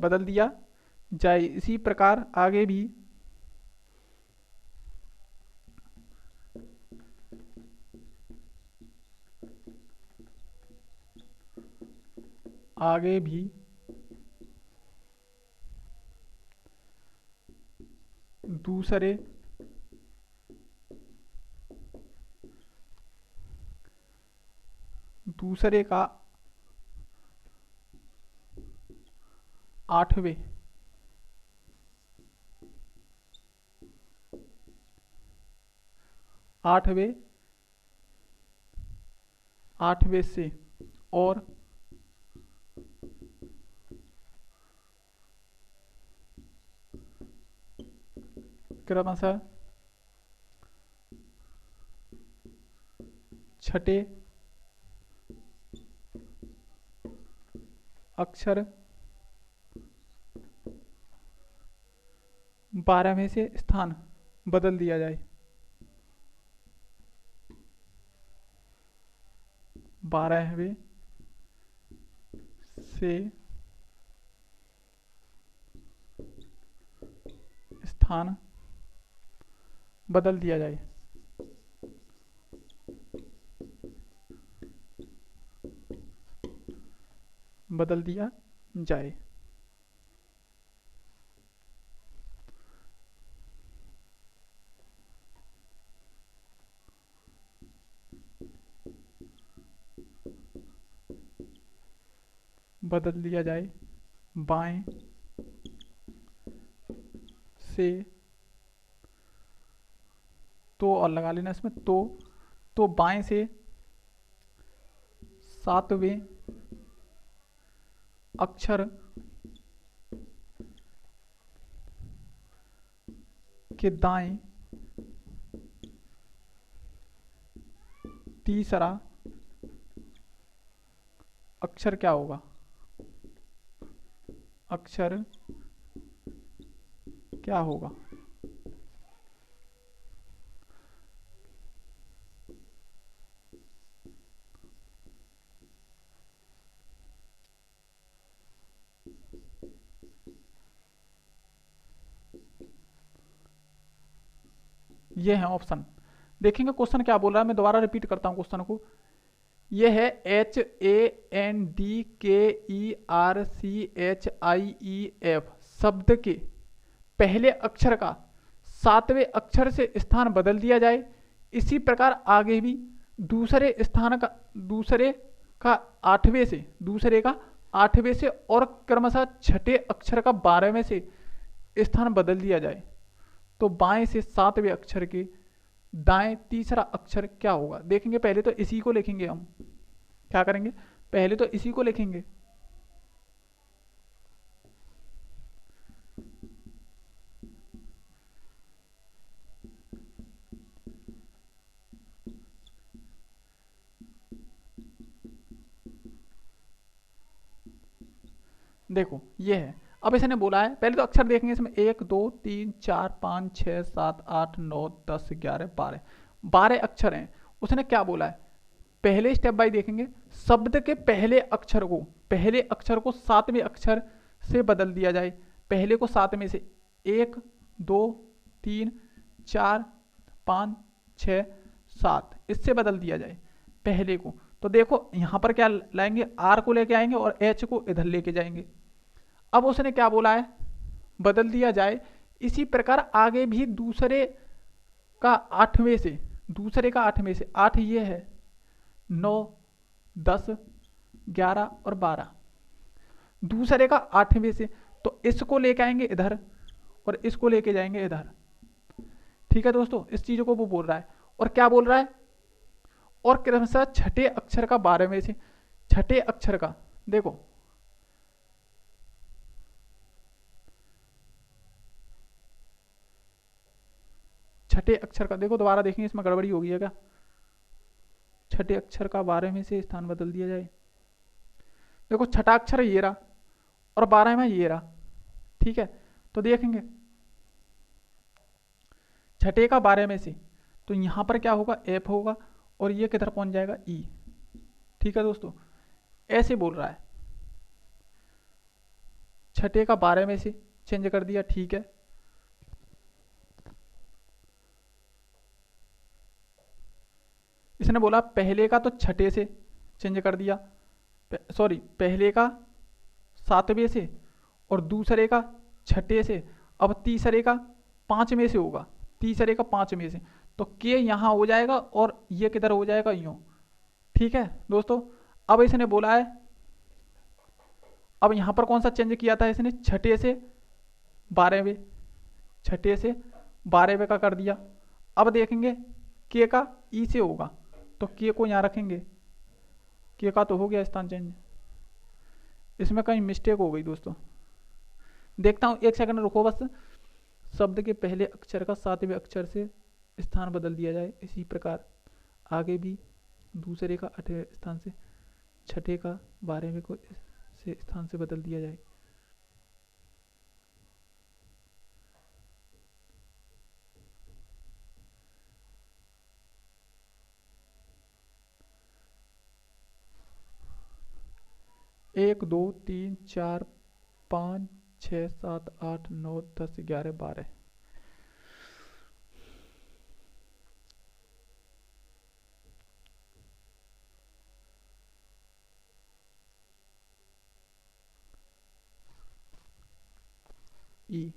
बदल दिया जाए। इसी प्रकार आगे भी दूसरे का 8वें से और क्रमशः छठे अक्षर 12वें से स्थान बदल दिया जाए। 12वें से स्थान बदल दिया जाए। बदल दिया जाए। बदल दिया जाए बाएं से, तो और लगा लेना इसमें, तो बाएं से 7वें अक्षर के दाएं तीसरा अक्षर क्या होगा? अक्षर क्या होगा? ये है ऑप्शन। देखेंगे क्वेश्चन क्या बोल रहा है, मैं दोबारा रिपीट करता हूँ क्वेश्चन को। ये है HANDKERCHIEF शब्द के पहले अक्षर का 7वें अक्षर से स्थान बदल दिया जाए, इसी प्रकार आगे भी दूसरे का 8वें से और क्रमशः छठे अक्षर का 12वें से स्थान बदल दिया जाए, तो बाएं से 7वें अक्षर के दाएं तीसरा अक्षर क्या होगा। देखेंगे पहले तो इसी को लिखेंगे, हम क्या करेंगे, पहले तो इसी को लिखेंगे। देखो ये है, अब इसने बोला है, पहले तो अक्षर देखेंगे इसमें 1 2 3 4 5 6 7 8 9 10 11 12 12 अक्षर हैं। उसने क्या बोला है, पहले स्टेप बाय देखेंगे, शब्द के पहले अक्षर को 7वें अक्षर से बदल दिया जाए। पहले को 7वें से 1 2 3 4 5 6 7 इससे बदल दिया जाए पहले को। तो देखो यहां पर क्या लाएंगे, आर को लेके आएंगे और एच को इधर लेके जाएंगे। अब उसने क्या बोला है, बदल दिया जाए, इसी प्रकार आगे भी दूसरे का 8वें से 8 ये है 9 10 11 और 12 दूसरे का 8वें से, तो इसको लेके आएंगे इधर और इसको लेके जाएंगे इधर। ठीक है दोस्तों, इस चीज को वो बोल रहा है। और क्या बोल रहा है, और क्रमशः छठे अक्षर का 12वें से, छठे अक्षर का देखो छठे अक्षर का देखो, दोबारा देखेंगे इसमें गड़बड़ी होगी है क्या। छठे अक्षर का 12वें से स्थान बदल दिया जाए। देखो छठा अक्षर ये रहा और 12वां ये रहा। ठीक है, तो देखेंगे छठे का 12वें से, तो यहां पर क्या होगा, एफ होगा और ये किधर पहुंच जाएगा, ई। ठीक है दोस्तों, ऐसे बोल रहा है, छठे का 12वें से चेंज कर दिया। ठीक है, इसने बोला पहले का तो छठे से चेंज कर दिया, सॉरी पहले का 7वें से और दूसरे का छठे से, अब तीसरे का 5वें से होगा, तीसरे का 5वें से, तो के यहां हो जाएगा और ये किधर हो जाएगा, यूं। ठीक है दोस्तों, अब इसने बोला है, अब यहां पर कौन सा चेंज किया था इसने, छठे से 12वें, छठे से 12वें का कर दिया। अब देखेंगे के का ई से होगा, तो के को यहां रखेंगे, के का तो हो गया स्थान चेंज। इसमें कहीं मिस्टेक हो गई दोस्तों, देखता हूं, एक सेकंड रुको बस। शब्द के पहले अक्षर का 7वें अक्षर से स्थान बदल दिया जाए, इसी प्रकार आगे भी दूसरे का 8वें स्थान से छठे का 12वें को से स्थान से बदल दिया जाए। एक 2 3 4 5 6 7 8 9 10 11 12 ई।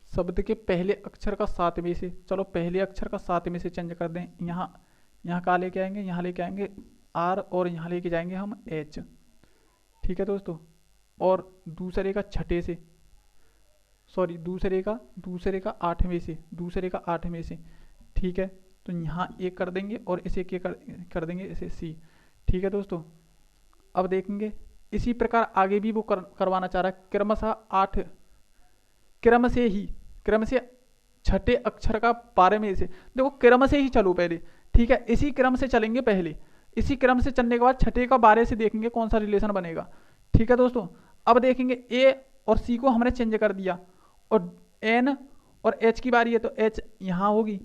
शब्द के पहले अक्षर का 7वें से, चलो पहले अक्षर का 7वें से चेंज कर दें। यहाँ यहाँ कहाँ लेके आएंगे, यहाँ लेके आएंगे आर और यहाँ लेके जाएंगे हम एच। ठीक है दोस्तों, और दूसरे का छठे से, सॉरी दूसरे का 8वें से, दूसरे का 8वें से। ठीक है, तो यहाँ एक कर देंगे और इसे के कर देंगे, इसे सी। ठीक है दोस्तों, अब देखेंगे इसी प्रकार आगे भी वो करवाना चाह रहा है, क्रमशः 8 क्रम से छठे अक्षर का 12वें से, देखो क्रम से ही चलो पहले। ठीक है, इसी क्रम से चलेंगे पहले, इसी क्रम से चलने के बाद छठे का 12 से देखेंगे कौन सा रिलेशन बनेगा। ठीक है दोस्तों, अब देखेंगे ए और सी को हमने चेंज कर दिया, और एन और एच की बारी है तो एच यहाँ होगी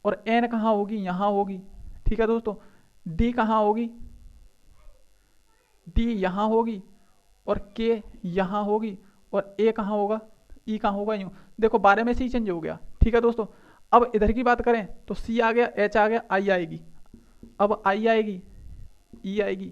और एन कहाँ होगी, यहाँ होगी। ठीक है दोस्तों, डी कहाँ होगी, डी यहाँ होगी और के यहाँ होगी, और ए कहाँ होगा, ई कहाँ होगा, यूँ। देखो 12 में से ही चेंज हो गया। ठीक है दोस्तों, अब इधर की बात करें तो सी आ गया, एच आ गया, आई आएगी, अब आई आएगी, ई आएगी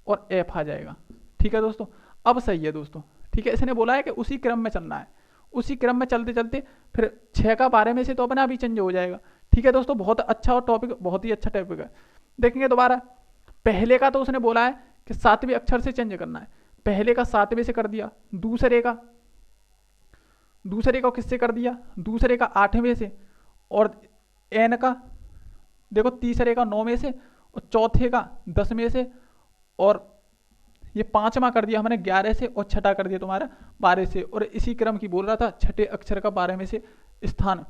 और एफ आ जाएगा। ठीक है दोस्तों, अब सही है दोस्तों। ठीक है, इसने बोला है कि उसी क्रम में चलना है, उसी क्रम में चलते चलते फिर 6 का 12 में से तो अपना भी चेंज हो जाएगा। ठीक है दोस्तों, बहुत अच्छा और टॉपिक, बहुत ही अच्छा टॉपिक है। देखेंगे दोबारा, पहले का तो उसने बोला है कि 7वें अक्षर से चेंज करना है, पहले का 7वें से कर दिया, दूसरे का किससे कर दिया, दूसरे का 8वें से, और एन का देखो तीसरे का 9वें से, और चौथे का 10वें से, और ये 5वां कर दिया हमने 11 से, और छठा कर दिया तुम्हारा 12 से। और इसी क्रम की बोल रहा था, छठे अक्षर का 12 में से स्थान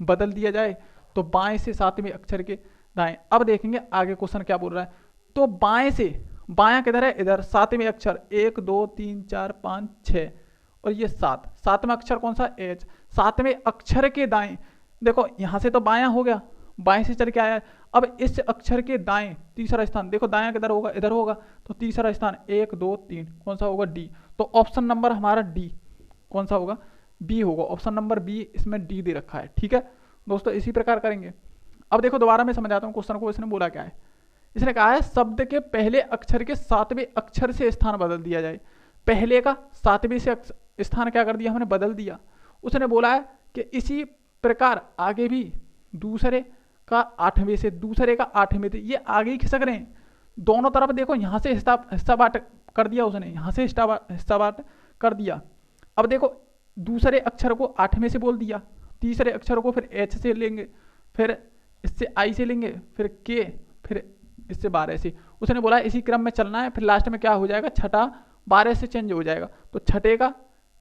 बदल दिया जाए तो बाएं से 7वें अक्षर के दाएं। अब देखेंगे आगे क्वेश्चन क्या बोल रहा है। तो बाएं से, बायां किधर है, इधर 7वें अक्षर, 1 2 3 4 5 6 और ये 7, 7वां अक्षर कौन सा, एच। 7वें अक्षर के दाएं, देखो यहां से तो बायां हो गया, बाएं से चल के आया है। अब इस अक्षर के दाएं तीसरा स्थान, देखो दायां किधर होगा, इधर होगा, तो तीसरा स्थान 1 2 3 कौन सा होगा, डी। तो ऑप्शन नंबर हमारा डी कौन सा होगा, बी होगा। ऑप्शन नंबर बी, इसमें डी दे रखा है। ठीक है दोस्तों, इसी प्रकार करेंगे। अब देखो दोबारा मैं समझाता हूँ क्वेश्चन को, इसने बोला क्या है। इसने कहा है शब्द के पहले अक्षर के 7वें अक्षर से स्थान बदल दिया जाए। पहले का 7वें से स्थान क्या कर दिया हमने, बदल दिया। उसने बोला है कि इसी प्रकार आगे भी दूसरे का 8वें से, दूसरे का 8वें से, ये आगे ही खिसक रहे हैं दोनों तरफ। देखो यहाँ से हिस्सा बांट कर दिया उसने, यहाँ से हिस्सा बांट कर दिया। अब देखो दूसरे अक्षर को 8वें से बोल दिया, तीसरे अक्षर को फिर एच से लेंगे, फिर इससे आई से लेंगे, फिर के, फिर इससे 12 से। उसने बोला इसी क्रम में चलना है, फिर लास्ट में क्या हो जाएगा, छठा 12 से चेंज हो जाएगा। तो छठे का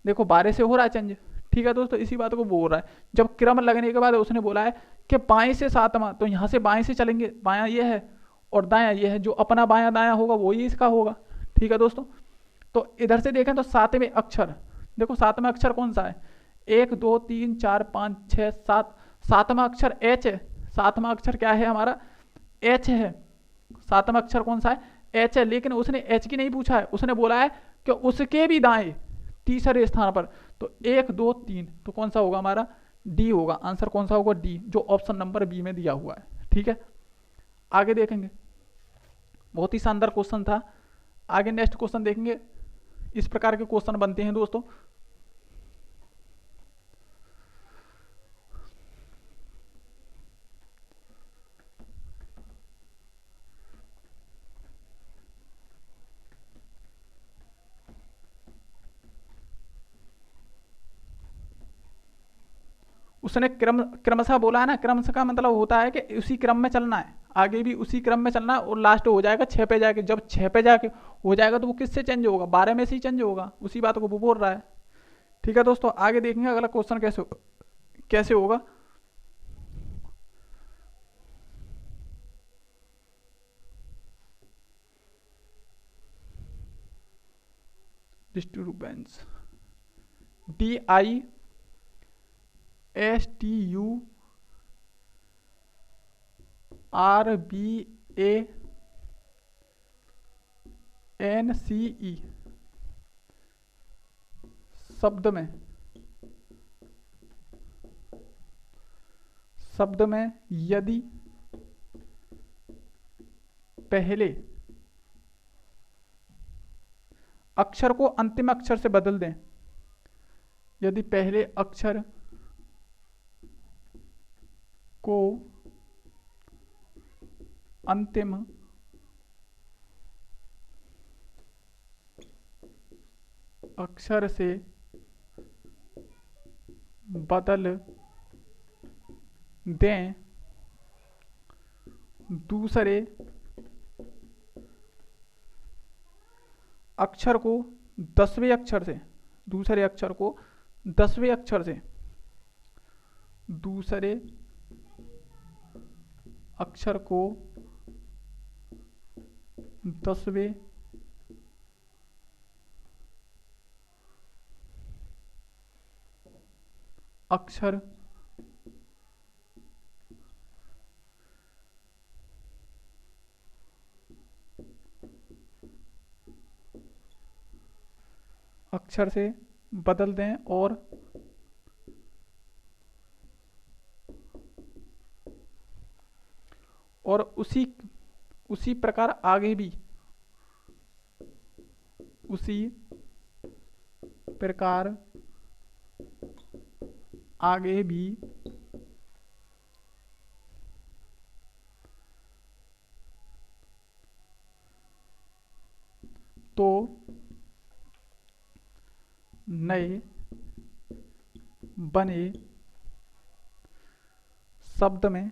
देखो 12 से हो रहा है चेंज। ठीक है दोस्तों, इसी बात को बोल रहा है। जब क्रम लगने के बाद उसने बोला है कि बाएं से 7वां, तो यहाँ से बाएं से चलेंगे, बायां ये है और दायां ये है, जो अपना बायां दायां होगा वही इसका होगा। ठीक है दोस्तों, तो इधर से देखें तो 7वें अक्षर, देखो 7वां अक्षर कौन सा है, 1 2 3 4 5 6 7, 7वां अक्षर एच है। 7वां अक्षर क्या है हमारा, एच है। 7वां अक्षर कौन सा है, एच है। लेकिन उसने एच की नहीं पूछा है, उसने बोला है कि उसके भी दाएं तीसरे स्थान पर, तो 1 2 3, तो कौन सा होगा हमारा, डी होगा। आंसर कौन सा होगा, डी, जो ऑप्शन नंबर बी में दिया हुआ है। ठीक है, आगे देखेंगे। बहुत ही शानदार क्वेश्चन था। आगे नेक्स्ट क्वेश्चन देखेंगे। इस प्रकार के क्वेश्चन बनते हैं दोस्तों। उसने क्रमशः बोला है ना, क्रमशः का मतलब होता है कि उसी क्रम में चलना है, आगे भी उसी क्रम में चलना है, और लास्ट हो जाएगा 6 पे जाके। जब 6 पे जाके हो जाएगा तो वो किससे चेंज होगा, 12 में से ही चेंज होगा। उसी बात को वो बोल रहा है। ठीक है दोस्तों, आगे देखेंगे अगला क्वेश्चन कैसे होगा। डिस्टर्बेंस, DISTURBANCE, शब्द में यदि पहले अक्षर को अंतिम अक्षर से बदल दें, यदि पहले अक्षर को अंतिम अक्षर से बदल दें, दूसरे अक्षर को 10वें अक्षर से, दूसरे अक्षर को 10वें अक्षर से, दूसरे अक्षर को 10वें अक्षर से बदल दें और उसी प्रकार आगे भी उसी प्रकार आगे भी तो नए बने शब्द में,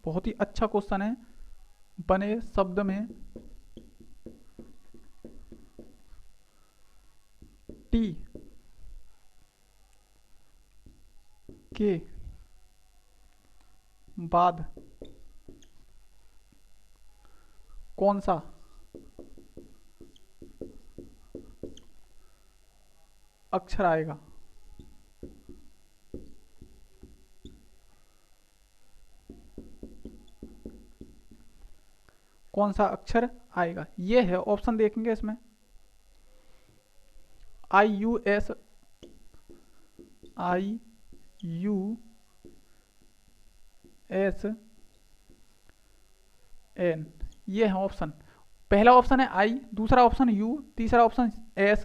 बहुत ही अच्छा क्वेश्चन है, बने शब्द में टी के बाद कौन सा अक्षर आएगा। कौन सा अक्षर आएगा, ये है ऑप्शन। देखेंगे इसमें IUS IUSN, ये है ऑप्शन। पहला ऑप्शन है आई, दूसरा ऑप्शन यू, तीसरा ऑप्शन एस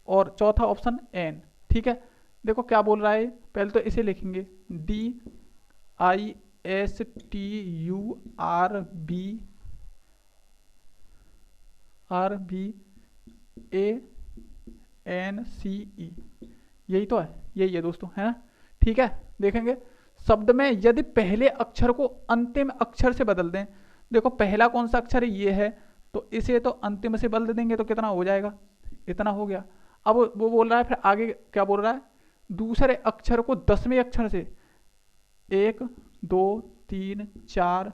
और चौथा ऑप्शन एन। ठीक है, देखो क्या बोल रहा है। पहले तो इसे लिखेंगे DISTURBANCE, यही तो है, यही है दोस्तों, है ना। ठीक है, देखेंगे शब्द में यदि पहले अक्षर को अंतिम अक्षर से बदल दें, देखो पहला कौन सा अक्षर है, ये है, तो इसे तो अंतिम से बदल देंगे तो कितना हो जाएगा, इतना हो गया। अब वो बोल रहा है फिर आगे क्या बोल रहा है, दूसरे अक्षर को 10वें अक्षर से 1 2 3 4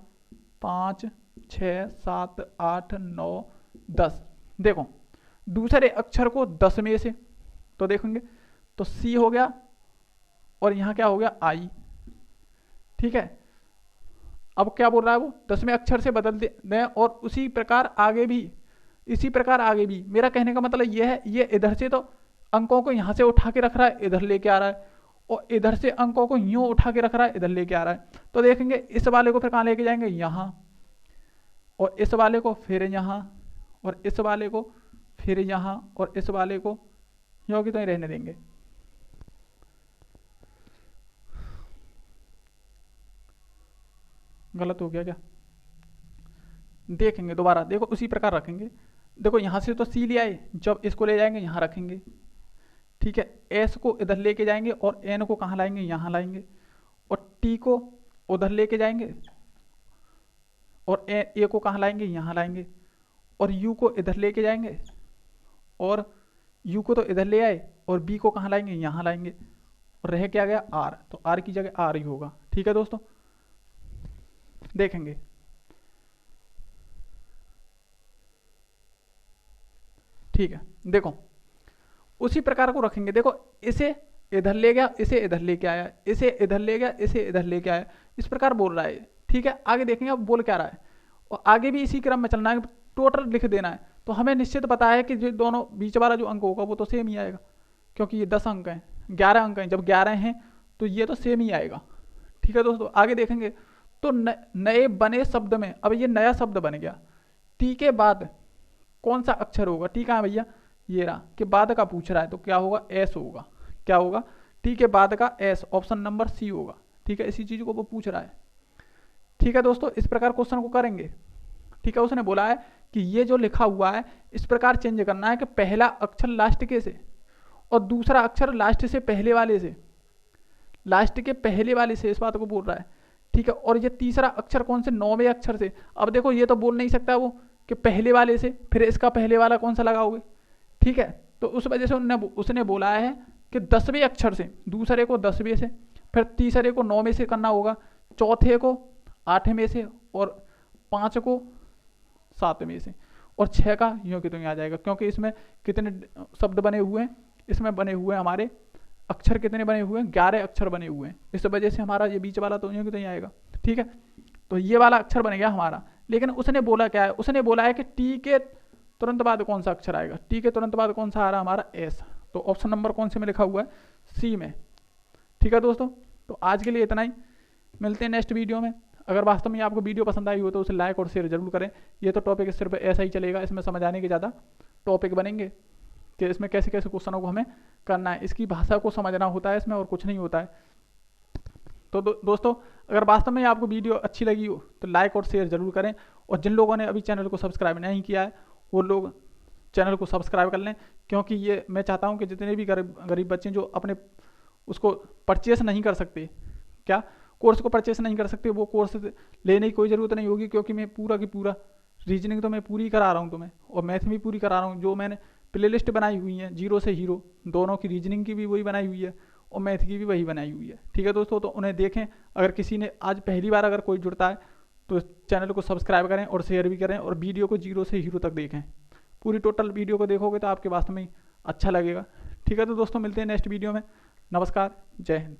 5 6 7 8 9 10, देखो दूसरे अक्षर को 10वें से, तो देखेंगे तो सी हो गया और यहाँ क्या हो गया आई। ठीक है, अब क्या बोल रहा है वो 10वें अक्षर से बदल दें और उसी प्रकार आगे भी, इसी प्रकार आगे भी। मेरा कहने का मतलब ये है, ये इधर से तो अंकों को यहाँ से उठा के रख रहा है, इधर लेके आ रहा है, और इधर से अंकों को यूं उठा के रख रहा है, इधर लेके आ रहा है। तो देखेंगे इस वाले को फिर कहाँ लेके जाएंगे, यहाँ, और इस वाले को फिर यहाँ, और इस वाले को फिर यहाँ, और इस वाले को यूं की तो ही रहने देंगे। गलत हो गया क्या, देखेंगे दोबारा, देखो उसी प्रकार रखेंगे। देखो यहाँ से तो सी ले आए, जब इसको ले जाएंगे यहाँ रखेंगे। ठीक है, एस को इधर लेके जाएंगे और एन को कहाँ लाएंगे, यहाँ लाएंगे, और टी को उधर लेके जाएंगे और ए को कहाँ लाएंगे, यहाँ लाएंगे, और यू को इधर लेके जाएंगे और यू को तो इधर ले आए और बी को कहाँ लाएंगे, यहाँ लाएंगे, और रह क्या गया आर, तो आर की जगह आर ही होगा। ठीक है दोस्तों, देखेंगे ठीक है, देखो उसी प्रकार को रखेंगे। देखो इसे इधर ले गया, इसे इधर लेके आया, इसे इधर ले गया, इसे इधर लेके आया, इस प्रकार बोल रहा है। ठीक है, आगे देखेंगे अब बोल क्या रहा है, और आगे भी इसी क्रम में चलना है, टोटल लिख देना है। तो हमें निश्चित पता है कि जो दोनों बीच वाला जो अंक होगा वो तो सेम ही आएगा, क्योंकि ये 10 अंक हैं, 11 अंक हैं, जब 11 हैं तो ये तो सेम ही आएगा। ठीक है दोस्तों, आगे देखेंगे तो नए बने शब्द में, अब ये नया शब्द बन गया, टी के बाद कौन सा अक्षर होगा, टी कहाँ है भैया, ये रहा, के बाद का पूछ रहा है, तो क्या होगा, एस होगा। क्या होगा, टी के बाद का एस, ऑप्शन नंबर सी होगा। ठीक है, इसी चीज को वो पूछ रहा है। ठीक है दोस्तों, इस प्रकार क्वेश्चन को करेंगे। ठीक है, उसने बोला है कि ये जो लिखा हुआ है इस प्रकार चेंज करना है कि पहला अक्षर लास्ट के से और दूसरा अक्षर लास्ट से पहले वाले से, लास्ट के पहले वाले से, इस बात को बोल रहा है। ठीक है, और ये तीसरा अक्षर कौन से, 9वें अक्षर से। अब देखो ये तो बोल नहीं सकता वो कि पहले वाले से, फिर इसका पहले वाला कौन सा लगाओगे। ठीक है, तो उस वजह से उसने बोला है कि 10वें अक्षर से, दूसरे को 10वें से, फिर तीसरे को 9वें से करना होगा, चौथे को 8वें से, और 5 को 7 में से, और 6 का यूँ कि तो यूँ आ जाएगा, क्योंकि इसमें कितने शब्द बने हुए हैं, इसमें बने हुए हैं हमारे अक्षर कितने बने हुए हैं, 11 अक्षर बने हुए हैं। इस वजह से हमारा ये बीच वाला तो यूँ कि तो यूँ आएगा। ठीक है, तो ये वाला अक्षर बन गया हमारा। लेकिन उसने बोला क्या है, उसने बोला है कि टी के तुरंत बाद कौन सा अक्षर आएगा, टी के तुरंत बाद कौन सा आ रहा है हमारा, एस। तो ऑप्शन नंबर कौन से में लिखा हुआ है, सी में। ठीक है दोस्तों, तो आज के लिए इतना ही, मिलते हैं नेक्स्ट वीडियो में। अगर वास्तव में आपको वीडियो पसंद आई हो तो उसे लाइक और शेयर जरूर करें। ये तो टॉपिक सिर्फ ऐसा ही चलेगा, इसमें समझ आने के ज़्यादा टॉपिक बनेंगे कि इसमें कैसे कैसे क्वेश्चनों को हमें करना है, इसकी भाषा को समझना होता है इसमें, और कुछ नहीं होता है। तो दोस्तों, अगर वास्तव में आपको वीडियो अच्छी लगी हो तो लाइक और शेयर जरूर करें, और जिन लोगों ने अभी चैनल को सब्सक्राइब नहीं किया है वो लोग चैनल को सब्सक्राइब कर लें, क्योंकि ये मैं चाहता हूँ कि जितने भी गरीब बच्चे जो अपने उसको परचेस नहीं कर सकते, क्या कोर्स को परचेस नहीं कर सकते, वो कोर्स लेने की कोई ज़रूरत नहीं होगी, क्योंकि मैं पूरा की पूरा रीजनिंग तो मैं पूरी करा रहा हूँ तुम्हें, और मैथ भी पूरी करा रहा हूँ। जो मैंने प्ले लिस्ट बनाई हुई है जीरो से हीरो दोनों की, रीजनिंग की भी वही बनाई हुई है और मैथ की भी वही बनाई हुई है। ठीक है दोस्तों, तो उन्हें देखें। अगर किसी ने आज पहली बार अगर कोई जुड़ता है तो चैनल को सब्सक्राइब करें और शेयर भी करें, और वीडियो को जीरो से हीरो तक देखें। पूरी टोटल वीडियो को देखोगे तो आपके वास्तव में अच्छा लगेगा। ठीक है, तो दोस्तों मिलते हैं नेक्स्ट वीडियो में। नमस्कार, जय हिंद।